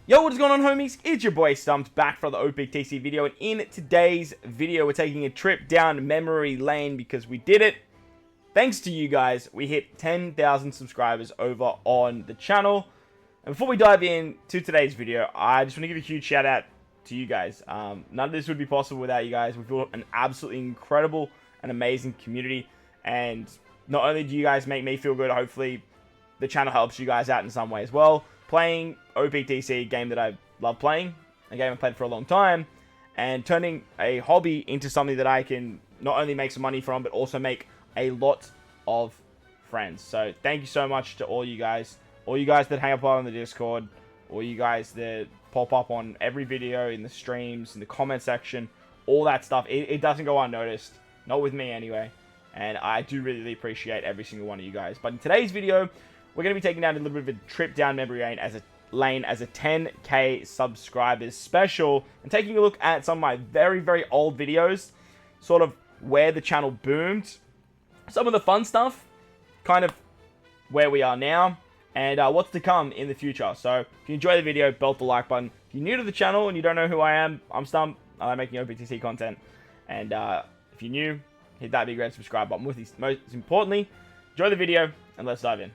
Yo, what is going on, homies? It's your boy Stump back for the OPTC video, and in today's video, we're taking a trip down memory lane because we did it. Thanks to you guys, we hit 10,000 subscribers over on the channel. And before we dive into today's video, I just want to give a huge shout out to you guys. None of this would be possible without you guys. We've built an absolutely incredible and amazing community, and not only do you guys make me feel good, hopefully the channel helps you guys out in some way as well. Playing OPTC, a game that I love playing, a game I've played for a long time, and turning a hobby into something that I can not only make some money from, but also make a lot of friends. So thank you so much to all you guys that hang up on the Discord, all you guys that pop up on every video, in the streams, in the comment section, all that stuff. It doesn't go unnoticed, not with me anyway, and I do really appreciate every single one of you guys. But in today's video, we're going to be taking down a little bit of a trip down memory lane as a 10k subscribers special, and taking a look at some of my very old videos, sort of where the channel boomed, some of the fun stuff, kind of where we are now, and what's to come in the future. So if you enjoy the video, belt the like button. If you're new to the channel and you don't know who I am, I'm Stump. I like making OPTC content, and if you're new, hit that big red subscribe button. Most importantly, enjoy the video, and let's dive in.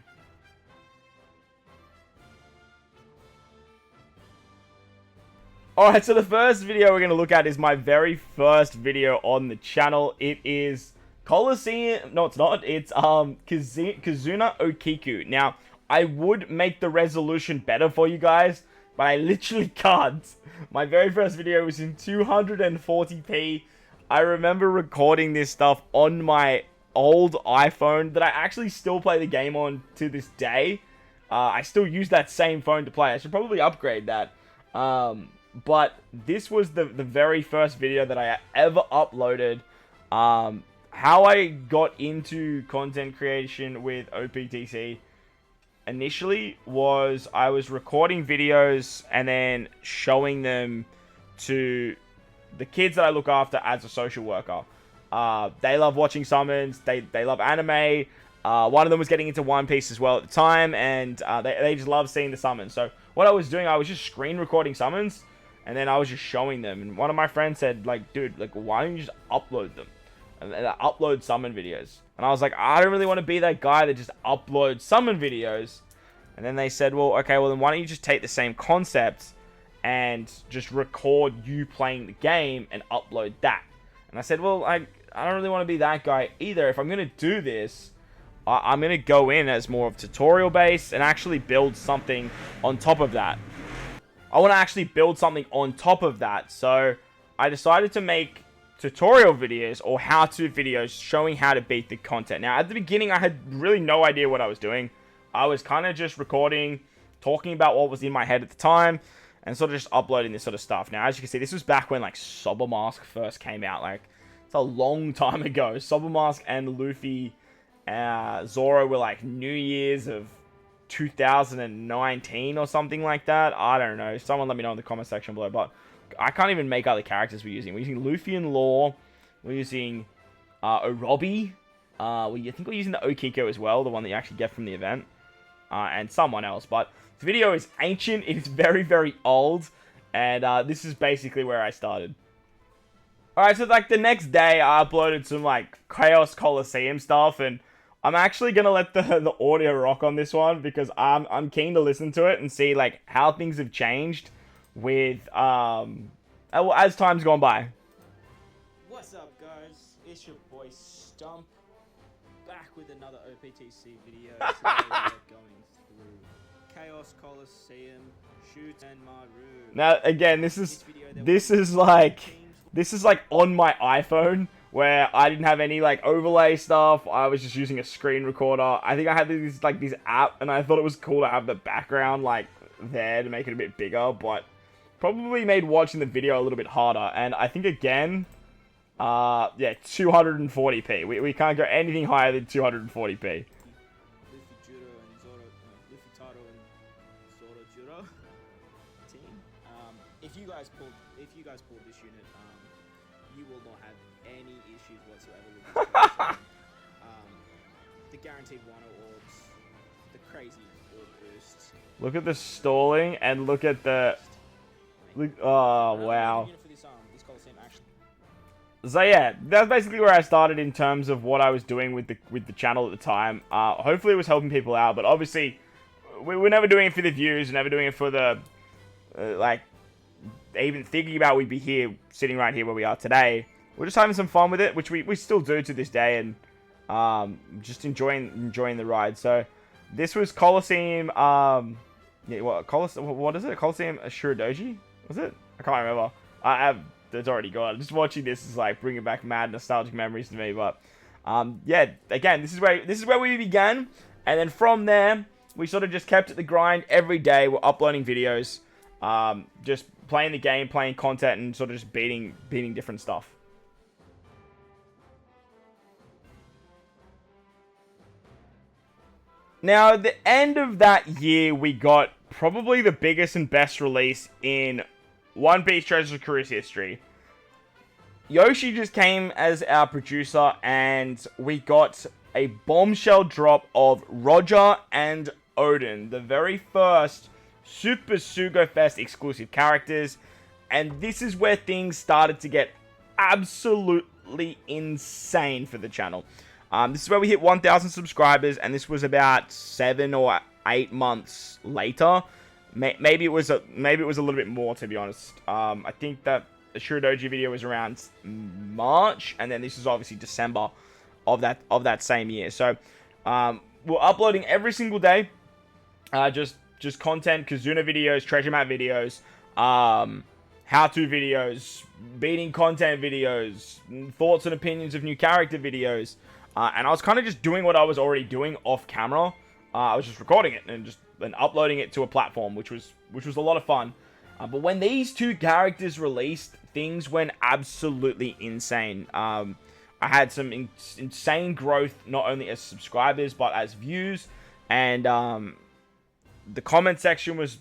Alright, so the first video we're going to look at is my very first video on the channel. It is Coliseum. No, it's not. It's Kazuna Okiku. Now, I would make the resolution better for you guys, but I literally can't. My very first video was in 240p. I remember recording this stuff on my old iPhone that I actually still play the game on to this day. I still use that same phone to play. I should probably upgrade that. But this was the very first video that I ever uploaded. How I got into content creation with OPTC initially was I was recording videos and then showing them to the kids that I look after as a social worker. They love watching summons. They love anime. One of them was getting into One Piece as well at the time, and they just love seeing the summons. So what I was doing, I was just screen recording summons, and then I was just showing them. And one of my friends said, like, dude, like, why don't you just upload them? And upload summon videos. And I was like, I don't really want to be that guy that just uploads summon videos. And then they said, well, okay, well, then why don't you just take the same concept and just record you playing the game and upload that? And I said, well, I don't really want to be that guy either. If I'm going to do this, I'm going to go in as more of tutorial based and actually build something on top of that. I want to actually build something on top of that. So I decided to make tutorial videos or how-to videos showing how to beat the content. Now, at the beginning, I had really no idea what I was doing. I was kind of just recording, talking about what was in my head at the time, and sort of just uploading this sort of stuff. Now, as you can see, this was back when, like, Sobermask first came out. Like, it's a long time ago. Sobermask and Luffy, Zoro were, like, New Year's of 2019 or something like that. I don't know. Someone let me know in the comment section below. But I can't even make out the characters we're using. We're using Luffy and Law. We're using Orobi. I think we're using the Okiko as well, the one that you actually get from the event. And someone else. But this video is ancient. It is very old. And this is basically where I started. Alright, so like the next day I uploaded some like Chaos Coliseum stuff, and I'm actually going to let the audio rock on this one because I'm keen to listen to it and see like how things have changed with as time's gone by. What's up, guys? It's your boy Stump back with another OPTC video. Today we're going through Chaos Coliseum, Shoot and Maru. Now again, this is like on my iPhone, where I didn't have any like overlay stuff. I was just using a screen recorder. I think I had this app, and I thought it was cool to have the background like there to make it a bit bigger, but probably made watching the video a little bit harder. And I think again, yeah, 240p. We can't go anything higher than 240p. If you guys pulled this unit, you will not have any issues whatsoever with this. The guaranteed 1 orbs the crazy orb boosts. Look at the stalling and look at the... Look, oh, wow. So yeah, that's basically where I started in terms of what I was doing with the channel at the time. Hopefully it was helping people out, but obviously we were never doing it for the views, never doing it for the, like, even thinking about we'd be here, sitting right here where we are today. We're just having some fun with it, which we still do to this day, and just enjoying the ride. So this was Coliseum, yeah, what is it? Coliseum Shuridoji? Was it? I can't remember. It's already gone. Just watching this is like bringing back mad nostalgic memories to me. But yeah, again, this is where we began, and then from there we sort of just kept at the grind every day. We're uploading videos, just playing the game, playing content, and sort of just beating different stuff. Now, at the end of that year, we got probably the biggest and best release in One Piece Treasure Cruise history. Yoshi just came as our producer, and we got a bombshell drop of Roger and Oden, the very first Super Sugo Fest exclusive characters, and this is where things started to get absolutely insane for the channel. This is where we hit 1,000 subscribers, and this was about 7 or 8 months later. Maybe it was a little bit more, to be honest. I think that the Shuridoji video was around March, and then this is obviously December of that same year. So we're uploading every single day, just content, Kazuna videos, treasure map videos, how-to videos, beating content videos, thoughts and opinions of new character videos, and I was kind of just doing what I was already doing off camera. I was just recording it and uploading it to a platform, which was a lot of fun. But when these two characters released, things went absolutely insane. I had some insane growth, not only as subscribers but as views, and the comment section was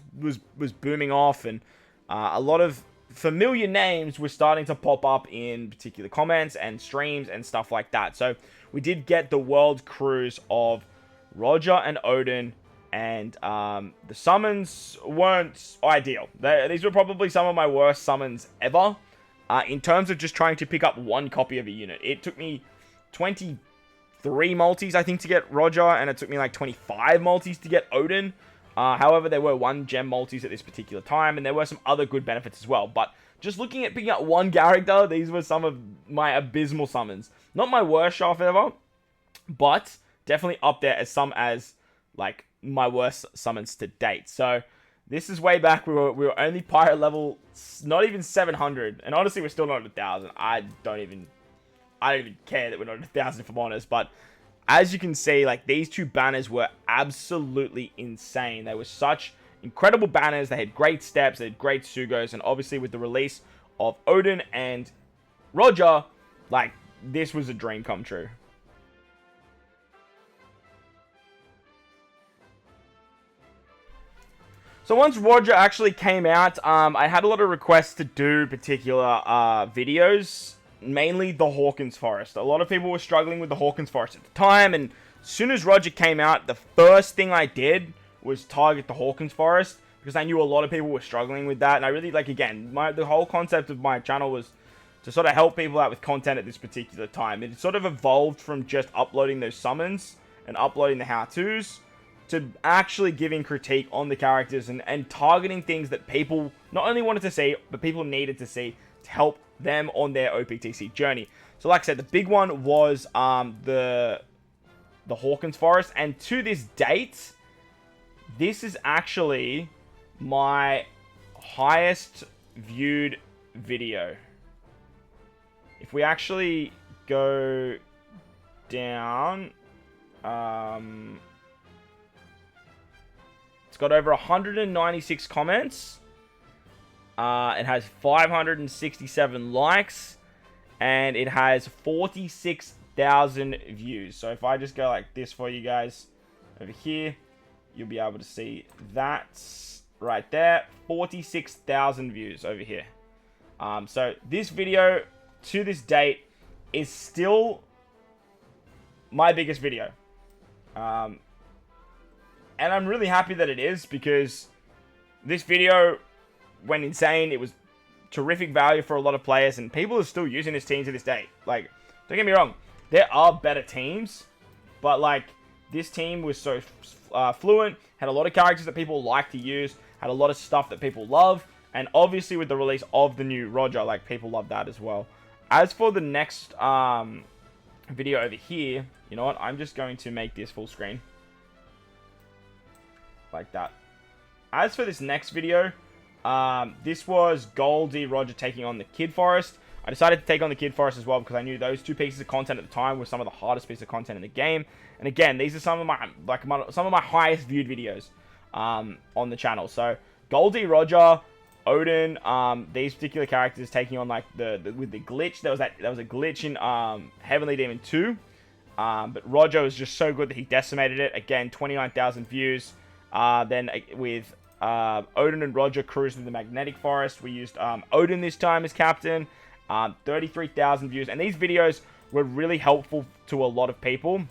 booming off, and a lot of familiar names were starting to pop up in particular comments and streams and stuff like that. So we did get the world cruise of Roger and Oden, and the summons weren't ideal. These were probably some of my worst summons ever, in terms of just trying to pick up one copy of a unit. It took me 23 multis, I think, to get Roger, and it took me like 25 multis to get Oden. However, there were 1 gem multis at this particular time, and there were some other good benefits as well. But just looking at picking up one character, these were some of my abysmal summons. Not my worst shaft ever, but definitely up there as some as like my worst summons to date. So this is way back. We were only pirate level, not even 700, and honestly, we're still not at 1,000. I don't even care that we're not at 1,000, if I'm honest. But as you can see, like, these two banners were absolutely insane. They were such incredible banners. They had great steps, they had great Sugos, and obviously with the release of Oden and Roger, like, this was a dream come true. So once Roger actually came out, I had a lot of requests to do particular videos, mainly the Hawkins Forest. A lot of people were struggling with the Hawkins Forest at the time, and as soon as Roger came out, the first thing I did was target the Hawkins Forest, because I knew a lot of people were struggling with that, and I really, like, again, the whole concept of my channel was to sort of help people out with content at this particular time. It sort of evolved from just uploading those summons and uploading the how-tos to actually giving critique on the characters and targeting things that people not only wanted to see, but people needed to see to help them on their OPTC journey. So like I said, the big one was the Hawkins Forest, and to this date, this is actually my highest viewed video. If we actually go down, it's got over 196 comments. It has 567 likes, and it has 46,000 views. So if I just go like this for you guys over here, you'll be able to see that right there. 46,000 views over here. So this video to this date is still my biggest video. And I'm really happy that it is, because this video went insane. It was terrific value for a lot of players, and people are still using this team to this day. Like, don't get me wrong, there are better teams, but like, this team was so fluent, had a lot of characters that people like to use, had a lot of stuff that people love, and obviously with the release of the new Roger, like, people love that as well. As for the next video over here, you know what, I'm just going to make this full screen. Like that. As for this next video, this was Goldie Roger taking on the Kid Forest. I decided to take on the Kid Forest as well because I knew those two pieces of content at the time were some of the hardest pieces of content in the game. And again, these are some of my highest viewed videos on the channel. So Goldie, Roger, Oden, these particular characters taking on like with the glitch. There was a glitch in Heavenly Demon 2. But Roger was just so good that he decimated it. Again, 29,000 views. Then with Oden and Roger cruised in the Magnetic Forest. We used Oden this time as captain. 33,000 views. And these videos were really helpful to a lot of people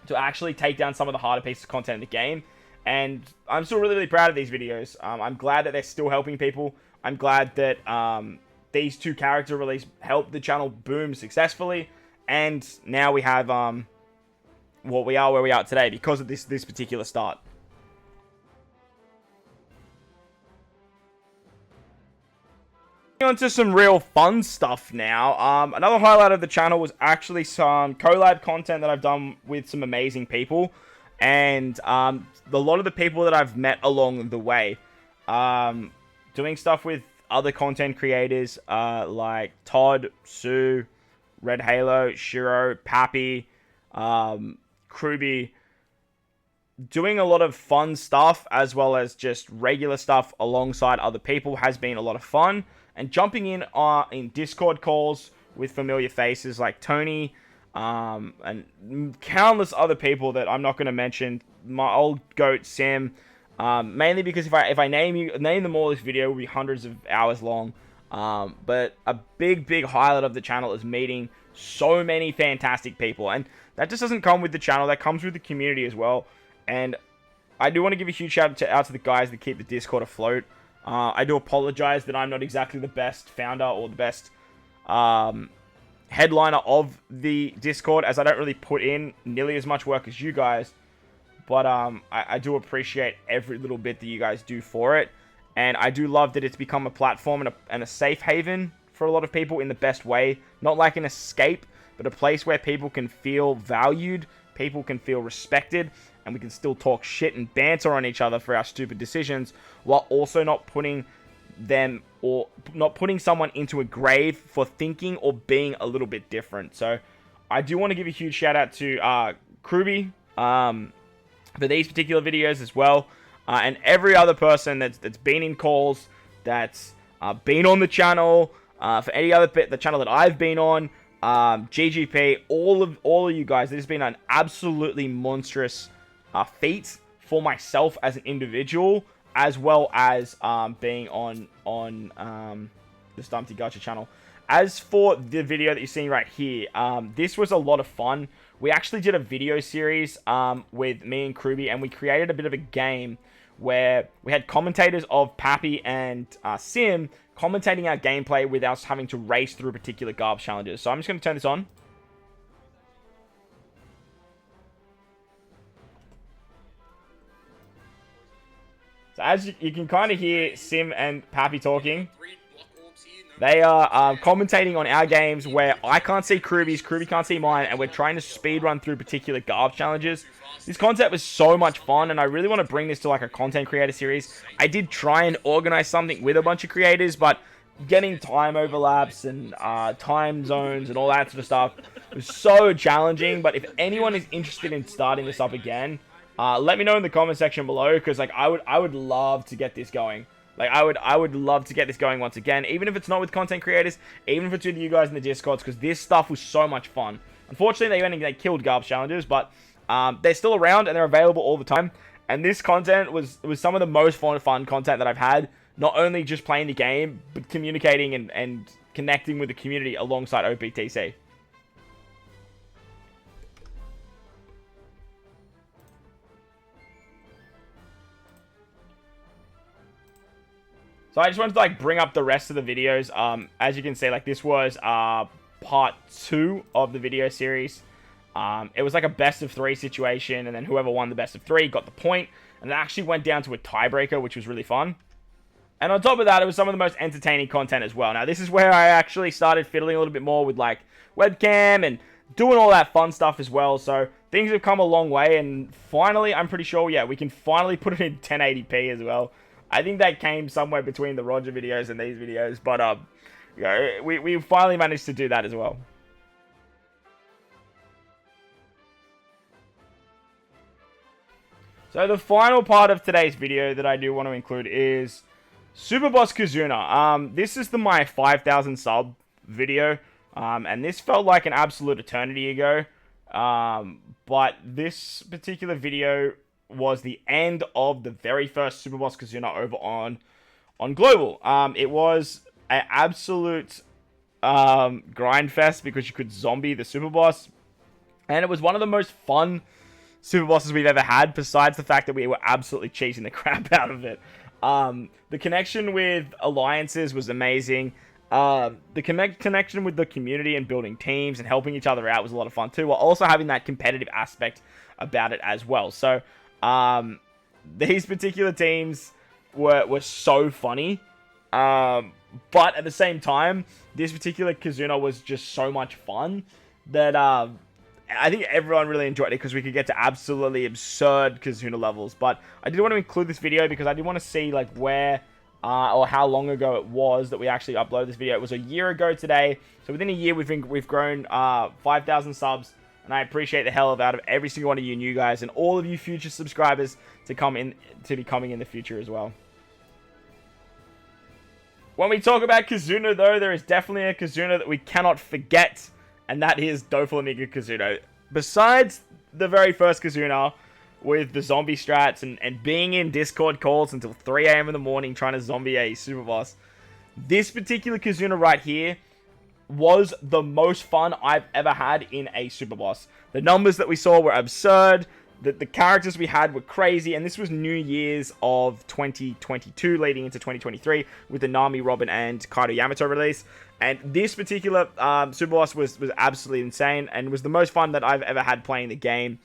to actually take down some of the harder pieces of content in the game. And I'm still really, really proud of these videos. I'm glad that they're still helping people. I'm glad that these two character releases helped the channel boom successfully. And now we have what we are where we are today because of this particular start. On to some real fun stuff now. Another highlight of the channel was actually some collab content that I've done with some amazing people, and a lot of the people that I've met along the way. Doing stuff with other content creators like Todd, Sue, Red Halo, Shiro, Pappy, Kruby. Doing a lot of fun stuff as well as just regular stuff alongside other people has been a lot of fun. And jumping in Discord calls with familiar faces like Tony and countless other people that I'm not going to mention. My old goat Sim, mainly because if I name them all, this video will be hundreds of hours long. But a big highlight of the channel is meeting so many fantastic people, and that just doesn't come with the channel. That comes with the community as well. And I do want to give a huge shout out to the guys that keep the Discord afloat. I do apologize that I'm not exactly the best founder or the best headliner of the Discord, as I don't really put in nearly as much work as you guys. But I do appreciate every little bit that you guys do for it. And I do love that it's become a platform and a safe haven for a lot of people in the best way. Not like an escape, but a place where people can feel valued, people can feel respected, and we can still talk shit and banter on each other for our stupid decisions, while also not putting someone into a grave for thinking or being a little bit different. So I do want to give a huge shout out to Kruby for these particular videos as well, and every other person that's been in calls, that's been on the channel, for any other the channel that I've been on, GGP, all of you guys. This has been an absolutely monstrous feat for myself as an individual, as well as being on the StumpD Gacha channel. As for the video that you're seeing right here, this was a lot of fun. We actually did a video series with me and Kruby, and we created a bit of a game where we had commentators of Pappy and Sim commentating our gameplay with us having to race through particular garbage challenges. So I'm just going to turn this on. So as you can kind of hear Sim and Pappy talking. They are commentating on our games where I can't see Kruby's, Kruby can't see mine, and we're trying to speed run through particular garbage challenges. This concept was so much fun, and I really want to bring this to like a content creator series. I did try and organize something with a bunch of creators, but getting time overlaps and time zones and all that sort of stuff was so challenging. But if anyone is interested in starting this up again, let me know in the comment section below, because like I would love to get this going. Like, I would love to get this going once again, even if it's not with content creators, even if it's with you guys in the Discords, because this stuff was so much fun. Unfortunately, they killed garbage challenges, but they're still around and they're available all the time. And this content was some of the most fun content that I've had, not only just playing the game, but communicating and connecting with the community alongside OPTC. So I just wanted to like bring up the rest of the videos. As you can see, like this was part 2 of the video series. It was like a best of 3 situation, and then whoever won the best of 3 got the point, and it actually went down to a tiebreaker, which was really fun. And on top of that, it was some of the most entertaining content as well. Now, this is where I actually started fiddling a little bit more with, like, webcam and doing all that fun stuff as well. So, things have come a long way, and finally, I'm pretty sure, yeah, we can finally put it in 1080p as well. I think that came somewhere between the Roger videos and these videos, but, you know, we finally managed to do that as well. So, the final part of today's video that I do want to include is Super Boss Kazuna. This is my 5,000 sub video, and this felt like an absolute eternity ago, but this particular video was the end of the very first Super Boss Kazuna over on Global. It was an absolute grind fest because you could zombie the Super Boss, and it was one of the most fun Super Bosses we've ever had, besides the fact that we were absolutely cheesing the crap out of it. The connection with alliances was amazing. The connection with the community and building teams and helping each other out was a lot of fun too, while also having that competitive aspect about it as well. So, these particular teams were so funny. But at the same time, this particular Kazuna was just so much fun that, I think everyone really enjoyed it because we could get to absolutely absurd Kazuna levels. But I did want to include this video because I did want to see like where or how long ago it was that we actually uploaded this video. It was a year ago today. So within a year we've grown 5,000 subs, and I appreciate the hell out of every single one of you new guys and all of you future subscribers to be coming in the future as well. When we talk about Kazuna though, there is definitely a Kazuna that we cannot forget. And that is Doflamingo Kazuna. Besides the very first Kazuna with the zombie strats and being in Discord calls until 3 AM in the morning trying to zombie a super boss, this particular Kazuna right here was the most fun I've ever had in a super boss. The numbers that we saw were absurd. The characters we had were crazy, and this was New Year's of 2022 leading into 2023 with the Nami, Robin, and Kaido Yamato release. And this particular Super Boss was absolutely insane and was the most fun that I've ever had playing the game,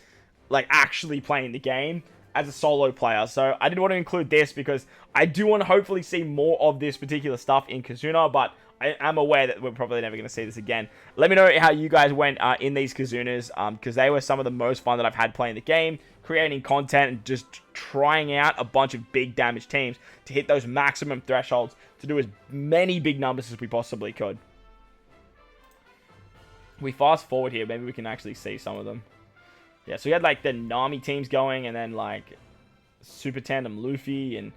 like actually playing the game as a solo player. So I did want to include this because I do want to hopefully see more of this particular stuff in Kazuna, but I am aware that we're probably never going to see this again. Let me know how you guys went in these Kazunas, because they were some of the most fun that I've had playing the game, creating content and just trying out a bunch of big damage teams to hit those maximum thresholds to do as many big numbers as we possibly could. We fast forward here, maybe we can actually see some of them. Yeah, so we had like the Nami teams going, and then like Super Tandem Luffy, and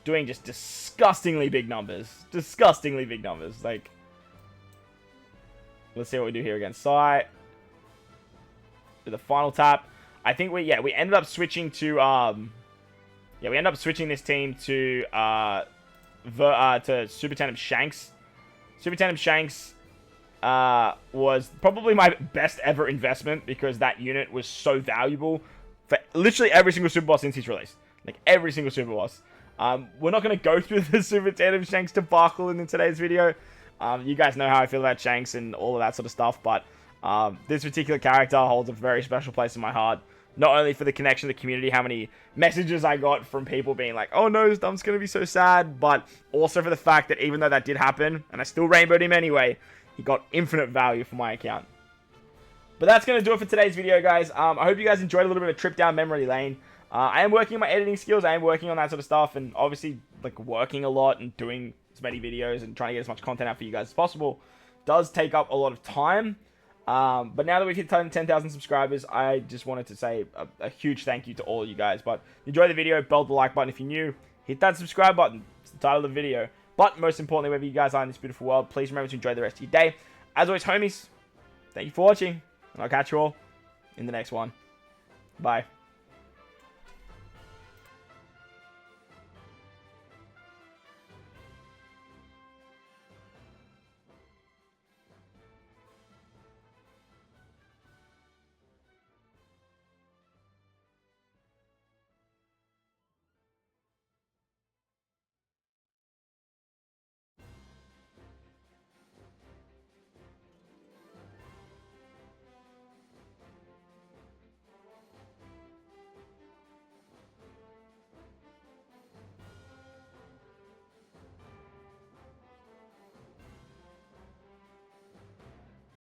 doing just disgustingly big numbers. Disgustingly big numbers. Like, let's see what we do here against Sai. With the final tap. I think we ended up switching to we ended up switching this team to Super Tandem Shanks. Super Tandem Shanks was probably my best ever investment because that unit was so valuable for literally every single Super Boss since his release. Like every single Super Boss. We're not going to go through the Super Tandem Shanks debacle in today's video. You guys know how I feel about Shanks and all of that sort of stuff, but this particular character holds a very special place in my heart. Not only for the connection to the community, how many messages I got from people being like, oh no, Stump's going to be so sad, but also for the fact that even though that did happen, and I still rainbowed him anyway, he got infinite value for my account. But that's going to do it for today's video, guys. I hope you guys enjoyed a little bit of a trip down memory lane. I am working on my editing skills. I am working on that sort of stuff, and obviously like working a lot and doing as many videos and trying to get as much content out for you guys as possible does take up a lot of time. But now that we've hit 10,000 subscribers, I just wanted to say a huge thank you to all of you guys. But enjoy the video, belt the like button if you're new, hit that subscribe button. It's the title of the video. But most importantly, wherever you guys are in this beautiful world, please remember to enjoy the rest of your day. As always, homies, thank you for watching, and I'll catch you all in the next one. Bye.